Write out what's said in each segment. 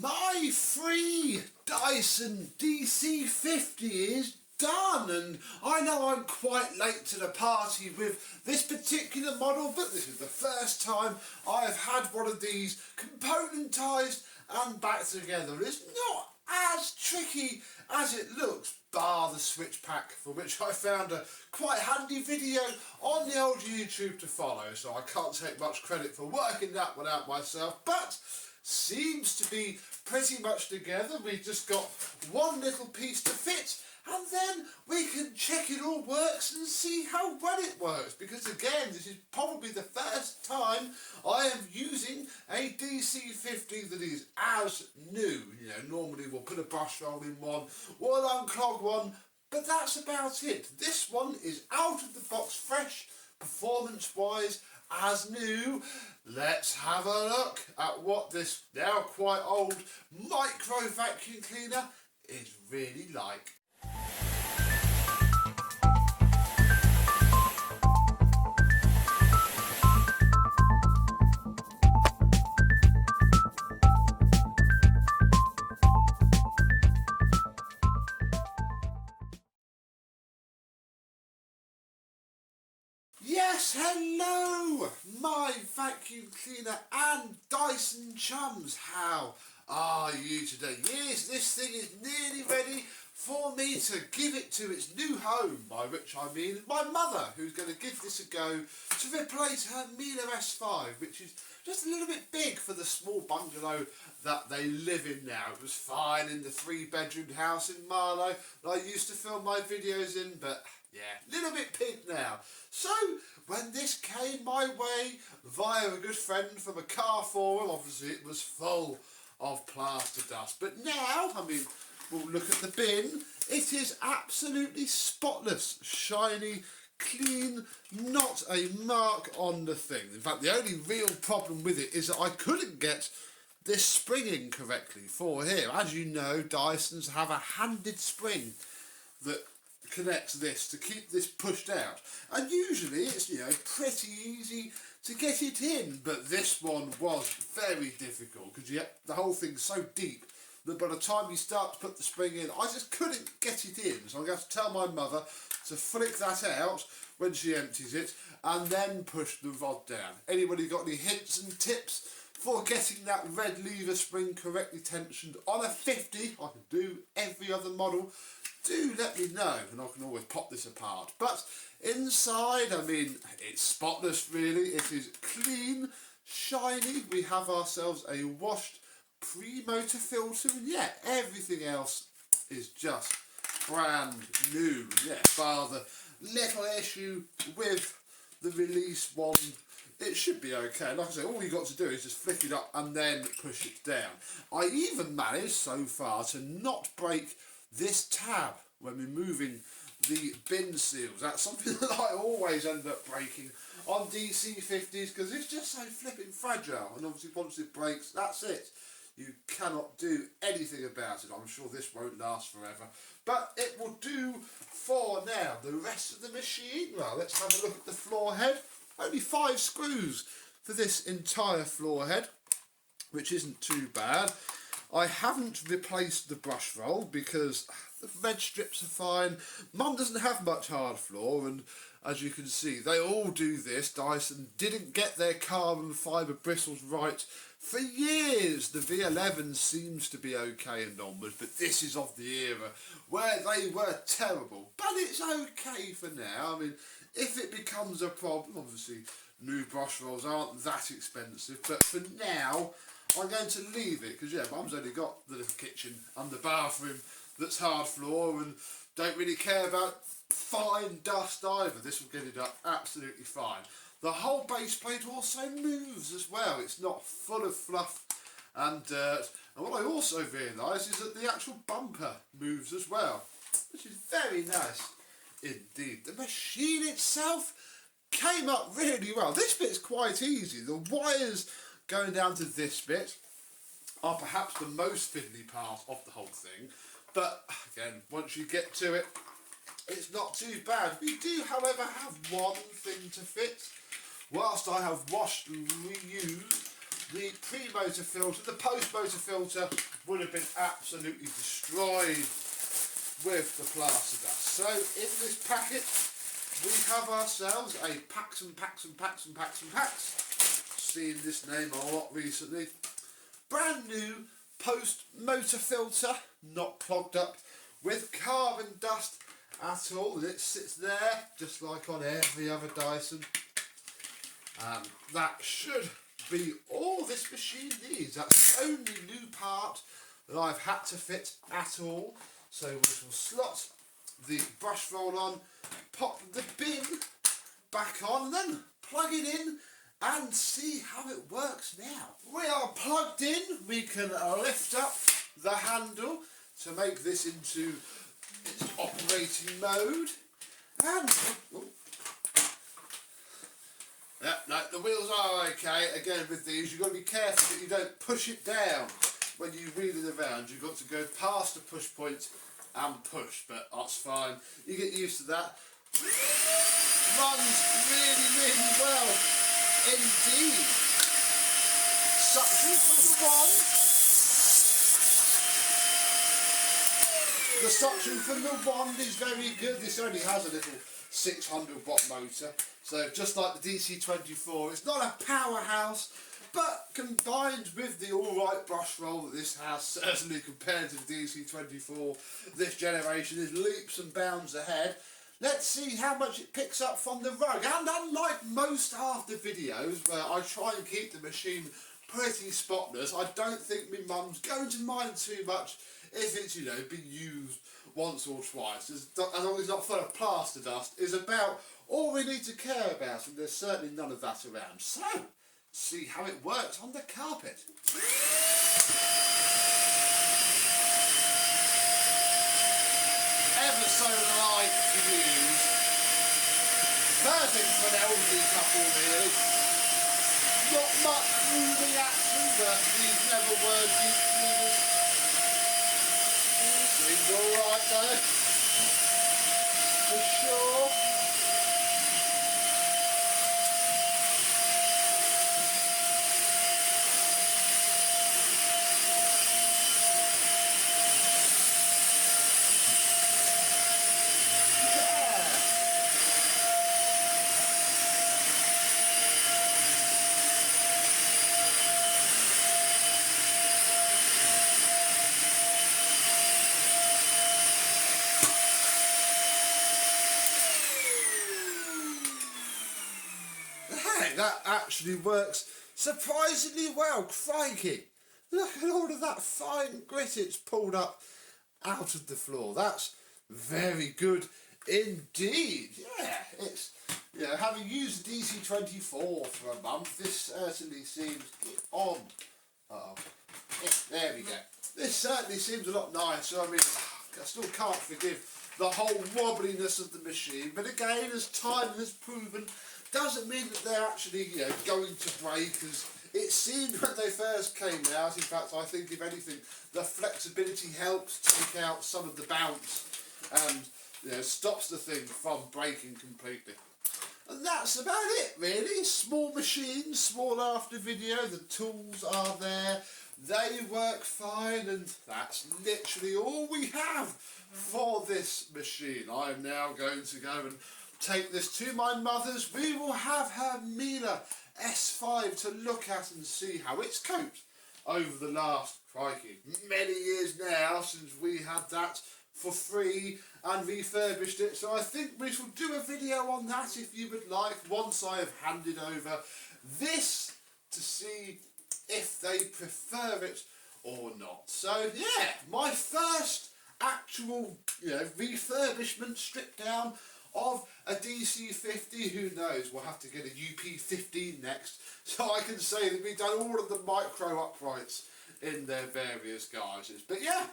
My free Dyson DC50 is done, and I know I'm quite late to the party with this particular model, but this is the first time I've had one of these componentised and back together. It's not as tricky as it looks, bar the switch pack, for which I found a quite handy video on the old YouTube to follow, so I can't take much credit for working that one out myself, but seems to be pretty much together. We've just got one little piece to fit, and then we can check it all works and see how well it works, because again, this is probably the first time I am using a DC50 that is as new. You know, normally we'll put a brush roll in one, we'll unclog one, but that's about it. This one is out of the box fresh, performance wise, as new. Let's have a look at what this now quite old micro vacuum cleaner is really like. Yes, hello, my vacuum cleaner and Dyson chums. How are you today? Yes, this thing is nearly ready for me to give it to its new home, by which I mean my mother, who's going to give this a go to replace her Miele S5, which is just a little bit big for the small bungalow that they live in now. It was fine in the 3-bedroom house in Marlow that I used to film my videos in, but yeah, a little bit big now. So, when this came my way via a good friend from a car forum, obviously it was full of plaster dust. But now, I mean, we'll look at the bin. It is absolutely spotless, shiny, clean, not a mark on the thing. In fact, the only real problem with it is that I couldn't get this spring in correctly for here. As you know, Dysons have a handed spring that connects this to keep this pushed out, and usually it's, you know, pretty easy to get it in, but this one was very difficult because the whole thing's so deep that by the time you start to put the spring in, I just couldn't get it in. So I'm going to have to tell my mother to flick that out when she empties it and then push the rod down. Anybody got any hints and tips for getting that red lever spring correctly tensioned on a 50? I can do every other model. Do let me know, and I can always pop this apart. But inside, I mean, it's spotless really. It is clean, shiny. We have ourselves a washed pre-motor filter, and yeah, everything else is just brand new. Yeah, bar the little issue with the release one, it should be okay. Like I say, all you got to do is just flick it up and then push it down. I even managed so far to not break this tab when we're moving the bin seals. That's something that I always end up breaking on DC50s because it's just so flipping fragile, and obviously once it breaks, that's it. You cannot do anything about it. I'm sure this won't last forever, but it will do for now. The rest of the machine, well, let's have a look at the floor head. Only 5 screws for this entire floor head, which isn't too bad. I haven't replaced the brush roll because the red strips are fine. Mum doesn't have much hard floor, and as you can see, they all do this. Dyson didn't get their carbon fibre bristles right for years. The V11 seems to be okay and onwards, but this is of the era where they were terrible. But it's okay for now. I mean, if it becomes a problem, obviously new brush rolls aren't that expensive, but for now I'm going to leave it because, yeah, Mum's only got the little kitchen and the bathroom that's hard floor and don't really care about fine dust either. This will get it up absolutely fine. The whole base plate also moves as well. It's not full of fluff and dirt. And what I also realised is that the actual bumper moves as well, which is very nice indeed. The machine itself came up really well. This bit's quite easy. The wires going down to this bit are perhaps the most fiddly part of the whole thing, but again, once you get to it, it's not too bad. We do, however, have one thing to fit. Whilst I have washed and reused the pre-motor filter, the post-motor filter would have been absolutely destroyed with the plaster dust. So in this packet we have ourselves a Packs and Packs and Packs and Packs and Packs, seen this name a lot recently, brand new post-motor filter, not clogged up with carbon dust at all, and it sits there just like on every other Dyson. That should be all this machine needs. That's the only new part that I've had to fit at all. So we will slot the brush roll on, pop the bin back on, and then plug it in and see how it works now. We are plugged in. We can lift up the handle to make this into its operating mode, and yeah, no, the wheels are okay. Again, with these you've got to be careful that you don't push it down when you wheel it around. You've got to go past the push point and push, but that's fine. You get used to that. Runs really well indeed. Suction from one. The suction from the wand is very good. This only has a little 600 watt motor, so just like the DC24, it's not a powerhouse, but combined with the alright brush roll that this has, certainly compared to the DC24, this generation is leaps and bounds ahead. Let's see how much it picks up from the rug. And unlike most after videos where I try and keep the machine pretty spotless, I don't think my mum's going to mind too much if it's, you know, been used once or twice. As long as it's not full of plaster dust is about all we need to care about, and there's certainly none of that around. So, see how it works on the carpet. Ever so light to use. Perfect for an elderly couple, really. Not much moving action, but these never were deep cleaners. Seems alright though, for sure. That actually works surprisingly well. Crikey, look at all of that fine grit it's pulled up out of the floor. That's very good indeed. Yeah, it's, you know, having used the DC24 for a month, this certainly seems on. There we go. This certainly seems a lot nicer. I mean, I still can't forgive the whole wobbliness of the machine, but again, as time has proven, doesn't mean that they're actually, you know, going to break, as it seemed when they first came out. In fact, I think if anything, the flexibility helps take out some of the bounce and, you know, stops the thing from breaking completely. And that's about it, really. Small machine, small after video, the tools are there, they work fine, and that's literally all we have for this machine. I am now going to go and take this to my mother's. We will have her Miele S5 to look at and see how it's coped over the last, crikey, many years now since we had that for free and refurbished it. So I think we shall do a video on that if you would like, once I have handed over this, to see if they prefer it or not. So yeah, my first actual, you know, refurbishment, stripped down of a DC50. Who knows, we'll have to get a UP15 next, so I can say that we've done all of the micro uprights in their various guises. But yeah,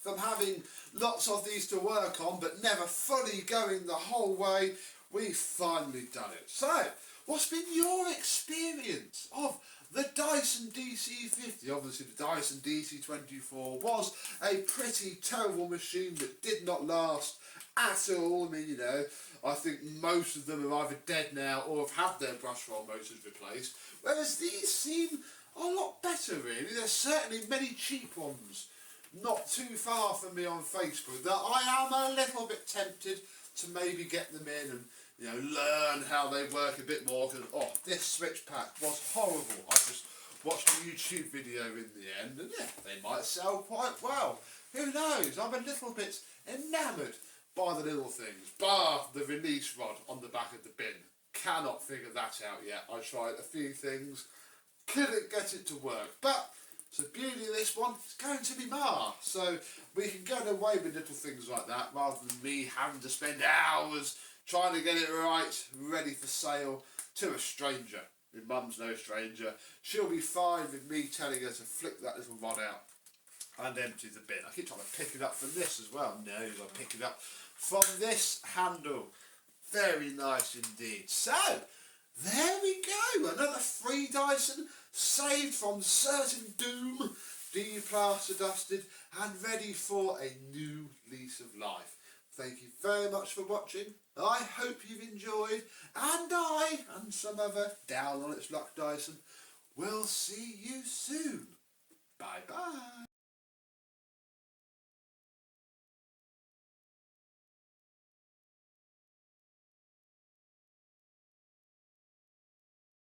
from having lots of these to work on but never fully going the whole way, we've finally done it. So, what's been your experience of the Dyson DC50? Obviously the Dyson DC24 was a pretty terrible machine that did not last at all. I mean, you know, I think most of them are either dead now or have had their brush roll motors replaced, whereas these seem a lot better really. There's certainly many cheap ones not too far from me on Facebook that I am a little bit tempted to maybe get them in and, you know, learn how they work a bit more. Because this switch pack was horrible. I just watched a YouTube video in the end, and yeah, they might sell quite well. Who knows? I'm a little bit enamoured by the little things, bar the release rod on the back of the bin. Cannot figure that out yet. I tried a few things, couldn't get it to work, but so the beauty of this one is going to be Ma, so we can get away with little things like that rather than me having to spend hours trying to get it right, ready for sale to a stranger. My mum's no stranger. She'll be fine with me telling her to flick that little rod out and empty the bin. I keep trying to pick it up from this as well. No, I'll pick it up from this handle. Very nice indeed. So, there we go. Another free Dyson saved from certain doom, de-plaster dusted and ready for a new lease of life. Thank you very much for watching. I hope you've enjoyed, and I, and some other down on its luck Dyson, will see you soon. Bye bye.